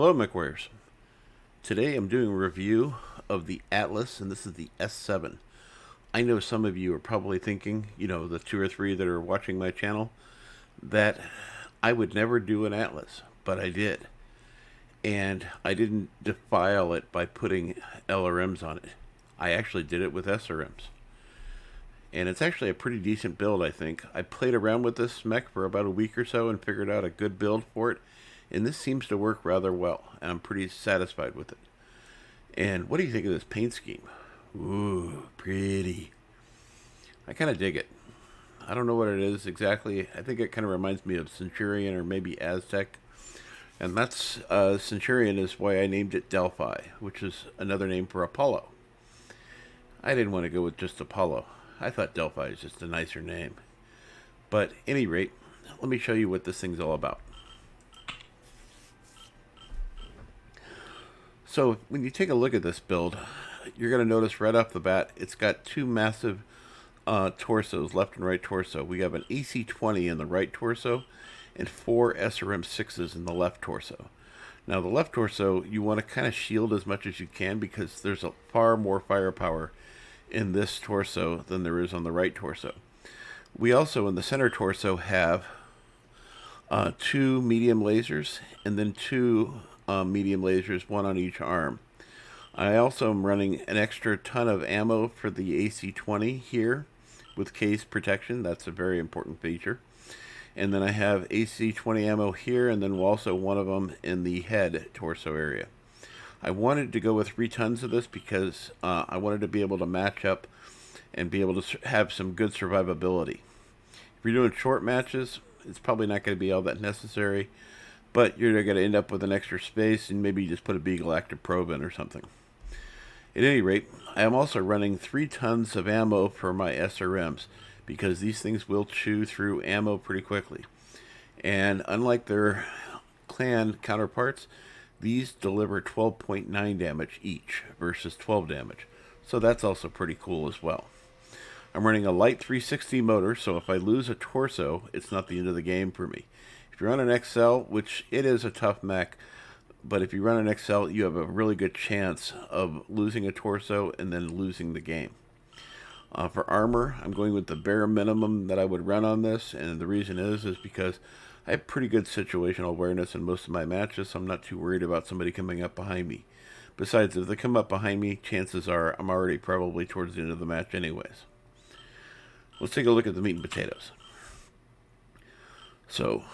Hello, Mechwarriors. Today I'm doing a review of the Atlas, and this is the S7. I know some of you are probably thinking, the two or three that are watching my channel, that I would never do an Atlas, but I did. And I didn't defile it by putting LRMs on it. I actually did it with SRMs. And it's actually a pretty decent build, I think. I played around with this mech for about a week or so and figured out a good build for it. And this seems to work rather well, and I'm pretty satisfied with it. And what do you think of this paint scheme? Ooh, pretty. I kind of dig it. I don't know what it is exactly. I think it kind of reminds me of Centurion or maybe Aztec. And that's, Centurion is why I named it Delphi, which is another name for Apollo. I didn't want to go with just Apollo. I thought Delphi is just a nicer name. But at any rate, let me show you what this thing's all about. So when you take a look at this build, you're going to notice right off the bat, it's got two massive torsos, left and right torso. We have an AC-20 in the right torso and four SRM-6s in the left torso. Now the left torso, you want to kind of shield as much as you can because there's a far more firepower in this torso than there is on the right torso. We also, in the center torso, have two medium lasers and then two medium lasers, one on each arm. I also am running an extra ton of ammo for the AC-20 here with case protection. That's a very important feature. And then I have AC-20 ammo here, and then also one of them in the head torso area. I wanted to go with 3 tons of this because I wanted to be able to match up and be able to have some good survivability. If you're doing short matches, it's probably not going to be all that necessary, but you're going to end up with an extra space and maybe just put a Beagle Active Probe in or something. At any rate, I am also running 3 tons of ammo for my SRMs because these things will chew through ammo pretty quickly. And unlike their clan counterparts, these deliver 12.9 damage each versus 12 damage. So that's also pretty cool as well. I'm running a light 360 motor, so if I lose a torso, it's not the end of the game for me. If you run an XL, which it is a tough mech, but if you run an XL, you have a really good chance of losing a torso and then losing the game. For armor, I'm going with the bare minimum that I would run on this, and the reason is because I have pretty good situational awareness in most of my matches, so I'm not too worried about somebody coming up behind me. Besides, if they come up behind me, chances are I'm already probably towards the end of the match anyways. Let's take a look at the meat and potatoes. So,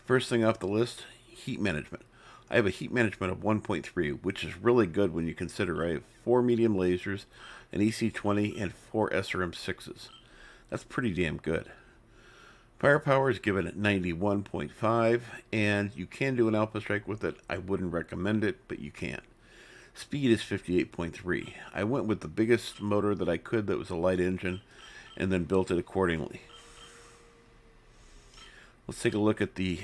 first thing off the list, heat management. I have a heat management of 1.3, which is really good when you consider I have 4 medium lasers, an EC-20, and 4 SRM-6s. That's pretty damn good. Firepower is given at 91.5, and you can do an alpha strike with it. I wouldn't recommend it, but you can. Speed is 58.3. I went with the biggest motor that I could that was a light engine, and then built it accordingly. Let's take a look at the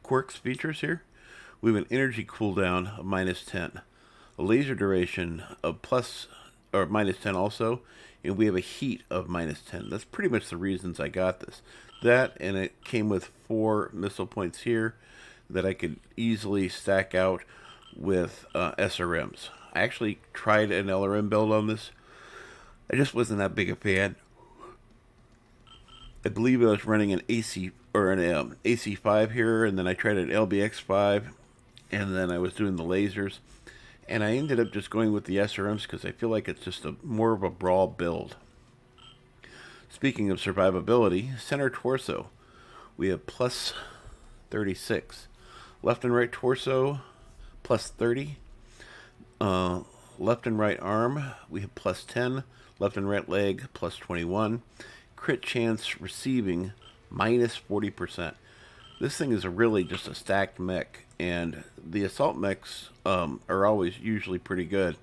quirks features here. We have an energy cooldown of -10, a laser duration of -10 also, and we have a heat of -10. That's pretty much the reasons I got this. That, and it came with 4 missile points here that I could easily stack out with SRMs. I actually tried an LRM build on this. I just wasn't that big a fan. I believe I was running an AC or an AC5 here, and then I tried an LBX5, and then I was doing the lasers, and I ended up just going with the SRMs because I feel like it's just more of a brawl build. Speaking of survivability, center torso, we have plus 36. Left and right torso, plus 30. Left and right arm, we have plus 10. Left and right leg, plus 21. Crit chance receiving, minus 40%. This thing is really just a stacked mech, and the assault mechs are always usually pretty good,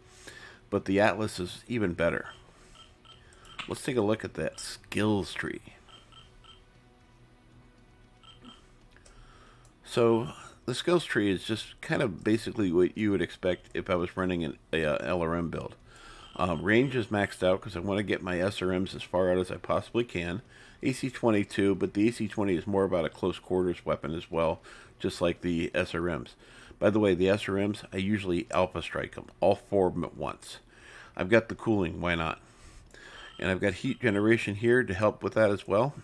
but the Atlas is even better. Let's take a look at that skills tree. So the skills tree is just kind of basically what you would expect if I was running an LRM build. Range is maxed out because I want to get my SRMs as far out as I possibly can. AC-22, but the AC-20 is more about a close quarters weapon as well, just like the SRMs. By the way, the SRMs, I usually alpha strike them, all 4 of them at once. I've got the cooling, why not? And I've got heat generation here to help with that as well.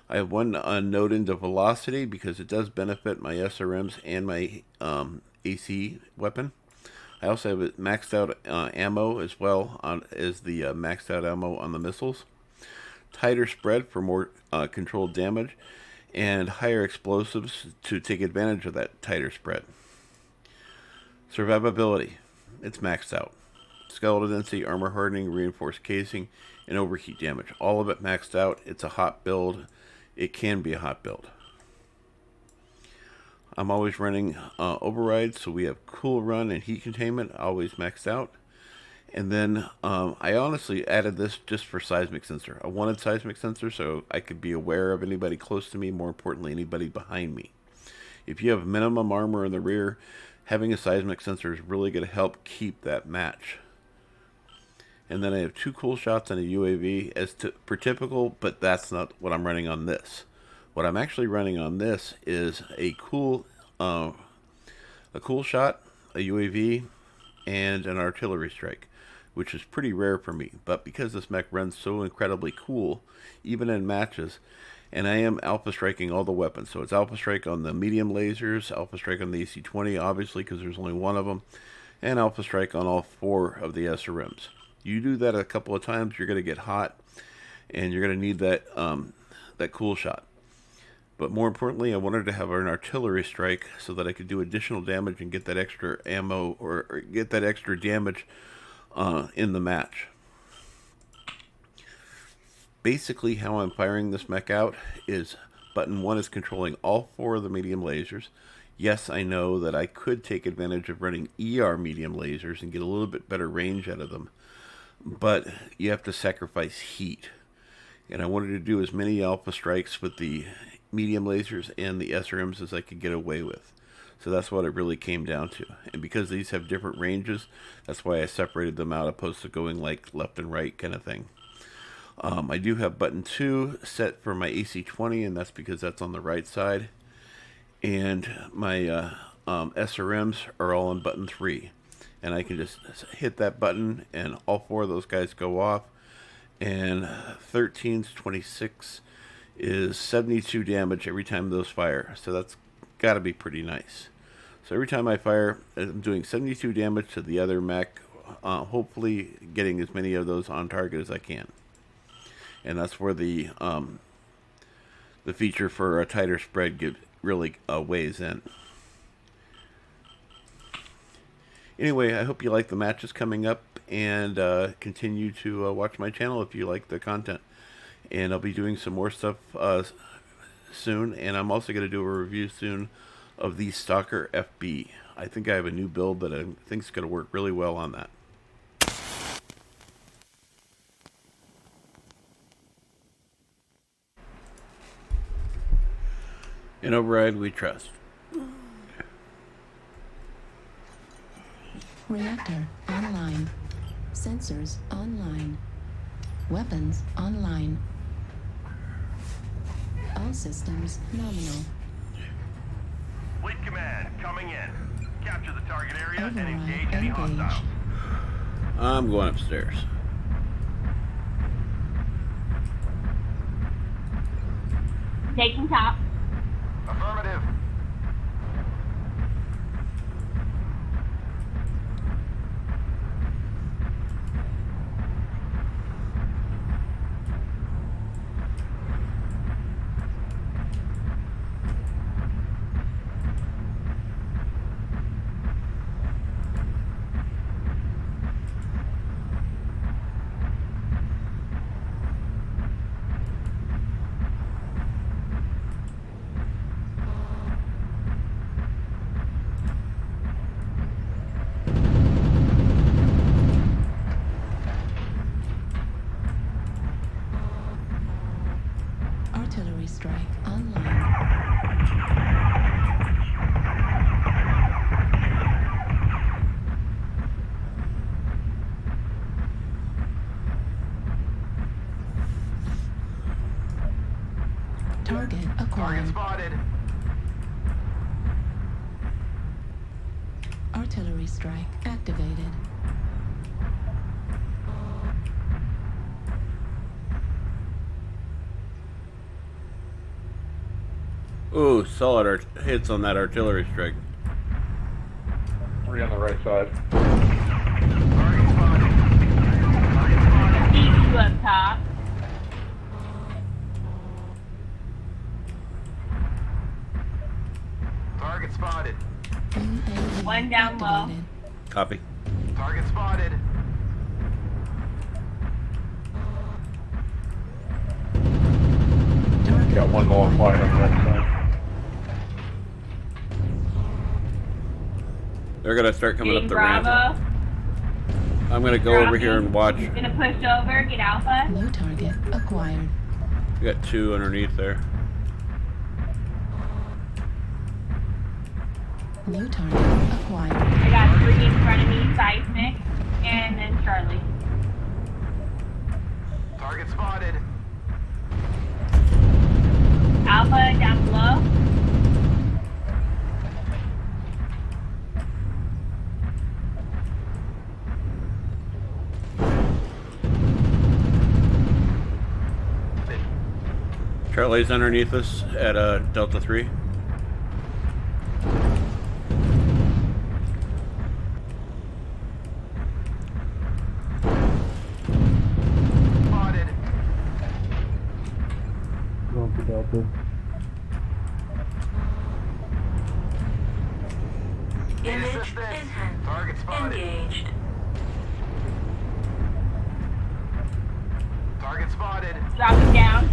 I have one node into velocity because it does benefit my SRMs and my AC weapon. I also have it maxed out ammo as well as the maxed out ammo on the missiles. Tighter spread for more controlled damage, and higher explosives to take advantage of that tighter spread. Survivability, it's maxed out. Skeletal density, armor hardening, reinforced casing, and overheat damage. All of it maxed out. It's a hot build. It can be a hot build. I'm always running overrides, so we have cool run and heat containment, always maxed out. And then I honestly added this just for seismic sensor. I wanted seismic sensor so I could be aware of anybody close to me, more importantly, anybody behind me. If you have minimum armor in the rear, having a seismic sensor is really going to help keep that match. And then I have 2 cool shots and a UAV as per typical, but that's not what I'm running on this. What I'm actually running on this is a cool shot, a UAV, and an artillery strike, which is pretty rare for me. But because this mech runs so incredibly cool, even in matches, and I am alpha striking all the weapons. So it's alpha strike on the medium lasers, alpha strike on the AC-20, obviously, because there's only 1 of them, and alpha strike on all 4 of the SRMs. You do that a couple of times, you're going to get hot, and you're going to need that that cool shot. But more importantly, I wanted to have an artillery strike so that I could do additional damage and get that extra ammo or get that extra damage in the match. Basically, how I'm firing this mech out is button 1 is controlling all 4 of the medium lasers. Yes, I know that I could take advantage of running ER medium lasers and get a little bit better range out of them, but you have to sacrifice heat. And I wanted to do as many alpha strikes with the medium lasers and the SRMs as I could get away with. So that's what it really came down to. And because these have different ranges, that's why I separated them out opposed to going like left and right kind of thing. I do have button 2 set for my AC-20, and that's because that's on the right side. And my SRMs are all on button 3. And I can just hit that button and all 4 of those guys go off. And 13 to 26 is 72 damage every time those fire. So that's got to be pretty nice. So every time I fire, I'm doing 72 damage to the other mech, hopefully getting as many of those on target as I can. And that's where the feature for a tighter spread really weighs in. Anyway, I hope you like the matches coming up, and continue to watch my channel if you like the content. And I'll be doing some more stuff soon, and I'm also going to do a review soon of the Stalker FB. I think I have a new build that I think is going to work really well on that. In override, we trust. Reactor online. Sensors online. Weapons online. All systems nominal. Fleet command coming in. Capture the target area and Override engage any engaged. hostiles. I'm going upstairs. Taking top. Affirmative. Artillery strike online. Target Target acquired. spotted. Artillery strike activated. Ooh, solid hits on that artillery strike. 3 on the right side. Target spotted. Target spotted. See you up top. Target spotted. UAV One down low. activated. Copy. Target spotted. Got one more flying on the right side. They're gonna start coming Getting up the ramp. Bravo. I'm gonna go over here and watch. Gonna push over, get Alpha. New target acquired. We got 2 underneath there. New target acquired. I got 3 in front of me, Seismic, and then Charlie. Target spotted. Alpha down below. Charlie's underneath us at Delta 3. Spotted. Going for Delta. Need Image assistance. enhanced. Target spotted. Engaged. Target spotted. Dropping down.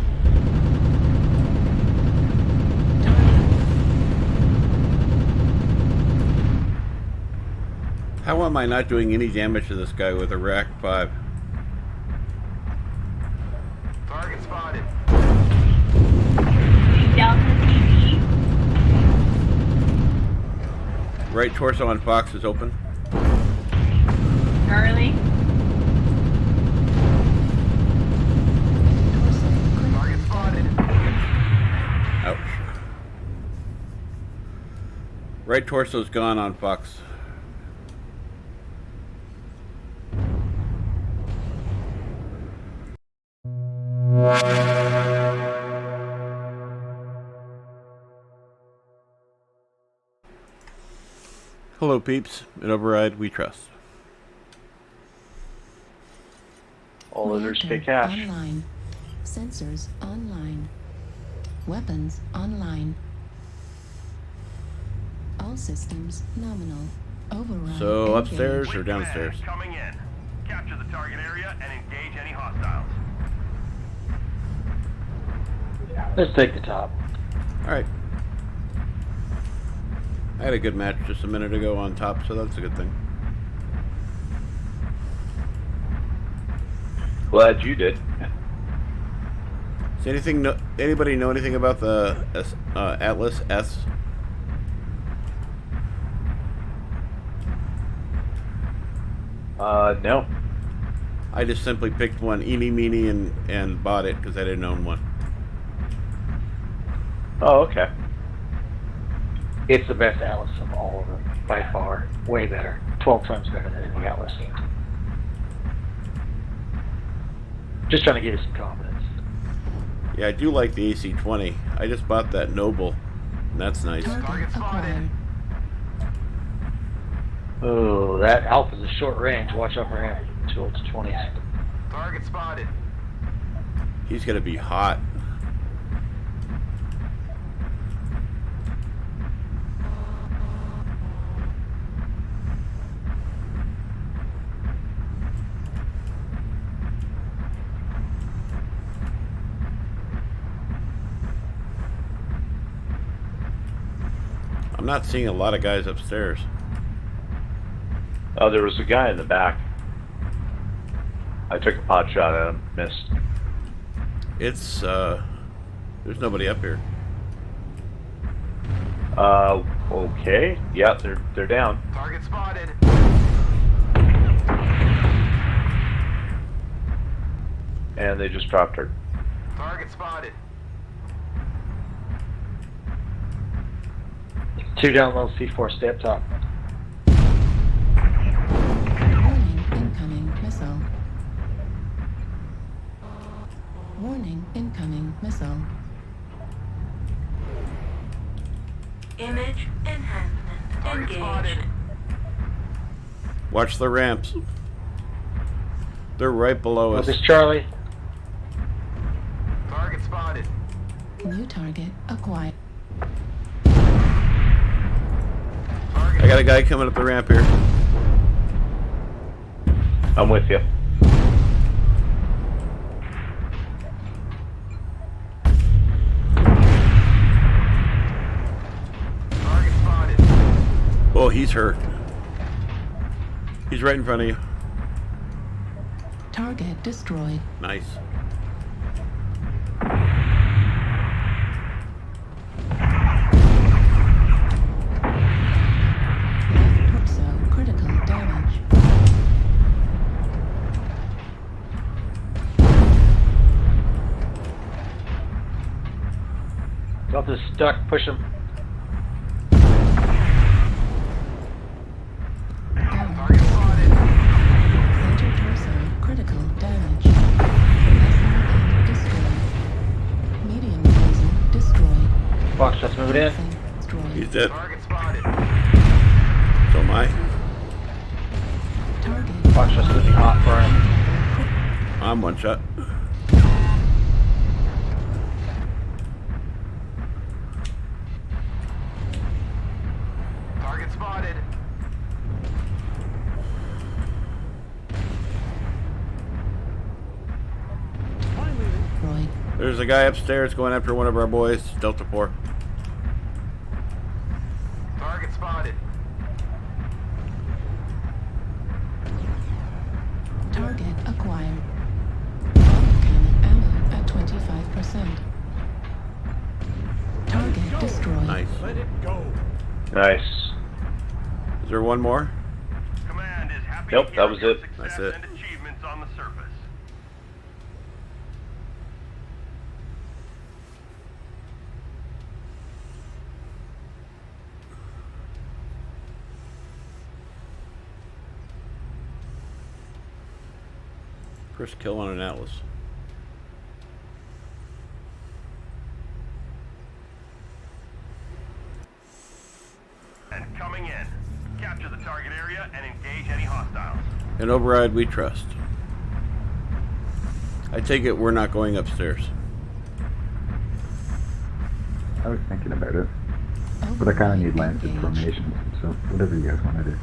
How am I not doing any damage to this guy with a Rack 5? Target spotted. Delta TV. Right torso on Fox is open. Charlie. Target spotted. Ouch. Right torso's gone on Fox. Hello peeps, at Override we trust. All others pay Reactor cash. Online. Sensors online. Weapons online. All systems nominal. Override. So engaged. upstairs or Fleet downstairs? command coming in. Capture the target area and engage any hostiles. Let's take the top. Alright. I had a good match just a minute ago on top, so that's a good thing. Glad you did. Does anybody know anything about the Atlas-S? No. I just simply picked one, eeny meeny, and bought it because I didn't own one. Oh, okay. It's the best Atlas of all of them, by far. Way better. 12 times better than any Atlas. Just trying to give you some confidence. Yeah, I do like the AC-20. I just bought that Noble, and that's nice. Target acquired. Oh, that Alpha's a short range. Watch out for him until it's 20s. Target spotted. He's gonna be hot. I'm not seeing a lot of guys upstairs. Oh, there was a guy in the back. I took a pot shot at him, missed. It's there's nobody up here. Okay. Yeah, they're down. Target spotted. And they just dropped her. Target spotted. 2 down low, C4, stay up top. torso. Image enhancement Target engaged. spotted. Watch the ramps. They're right below Oh, us. this Charlie. Target spotted. New target acquired. I got a guy coming up the ramp here. I'm with you. Target spotted. Oh, he's hurt. He's right in front of you. Target destroyed. Nice. Torso critical damage. Delta's stuck. Push him. Target spotted. Center torso critical damage. sns-d destroyed. Medium laser destroyed. Fox, let's move it in. Destroyed. He's dead. Target spotted. So am I. Target Fox, let's looking hot for him. I'm one shot. Target spotted. destroyed. There's a guy upstairs going after one of our boys. Delta 4. Target spotted. Target acquired. Cannon ammo at 25%. Target destroyed. Nice. Nice. Is there one more? Command is happy Nope, to that hear was of your it. success That's it. and achievements on the surface. First kill on an Atlas. And coming in. Capture the target area and engage any hostiles. An override we trust. I take it we're not going upstairs. I was thinking about it, but I kind of need landed Engage. formations, so whatever you guys want to do.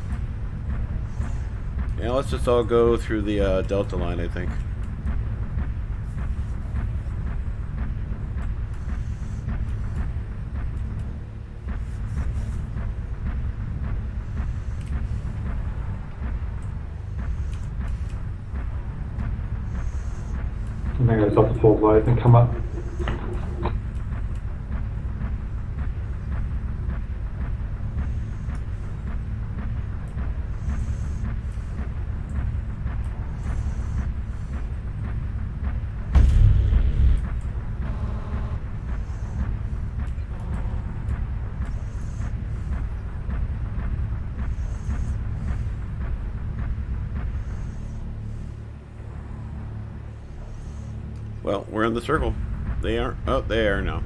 Yeah, let's just all go through the Delta line, I think. And then goes off the full load and come up. Well, we're in the circle. They aren't. Oh, they are now.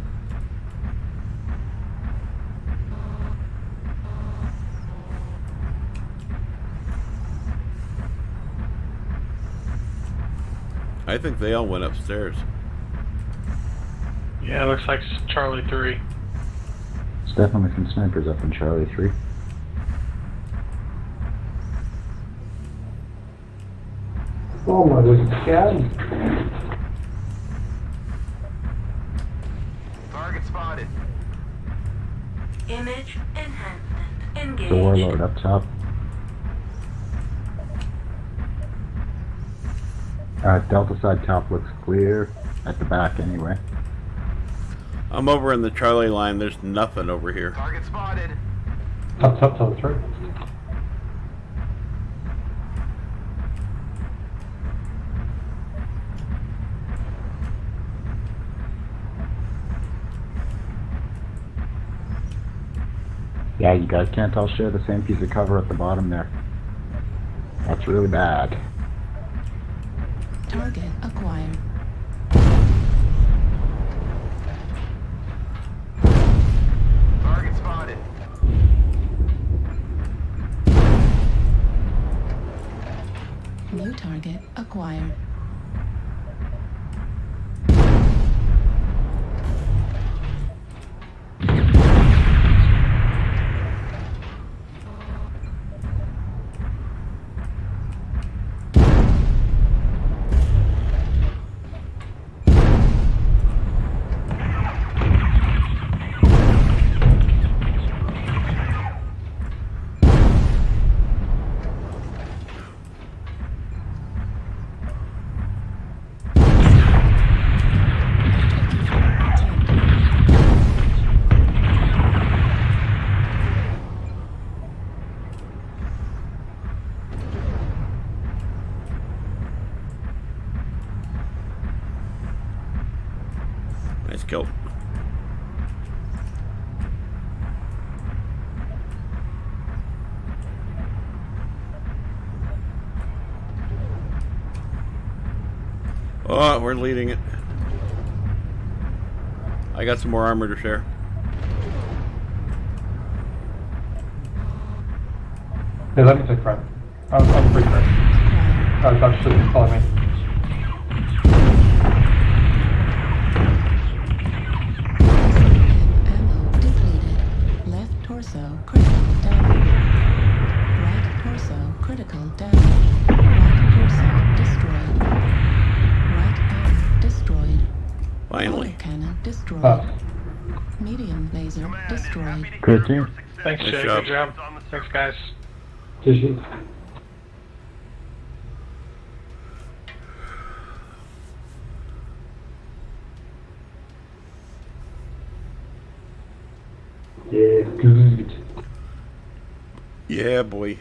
I think they all went upstairs. Yeah, looks like Charlie 3. There's definitely some snipers up in Charlie 3. Oh my god. Target spotted. Image enhancement engaged. The warlord up top. Delta side top looks clear. At the back anyway. I'm over in the Charlie line. There's nothing over here. Target spotted. Top 3. Yeah, you guys can't all share the same piece of cover at the bottom there. That's really bad. Target acquired. target acquired. Nice kill. Oh, we're leading it. I got some more armor to share. Hey, let me take front. I'm free front. That's just calling me. Ammo depleted. Left torso critical damage. Right torso critical damage. Right torso destroyed. Right arm destroyed. Finally. Autocannon destroyed. Ah. Medium laser Command is destroyed. happy to Good hear your team. success. Thanks, Nice Jay. job. Good job. On the Thanks, surface. guys. GG. Yeah, good. Yeah, boy.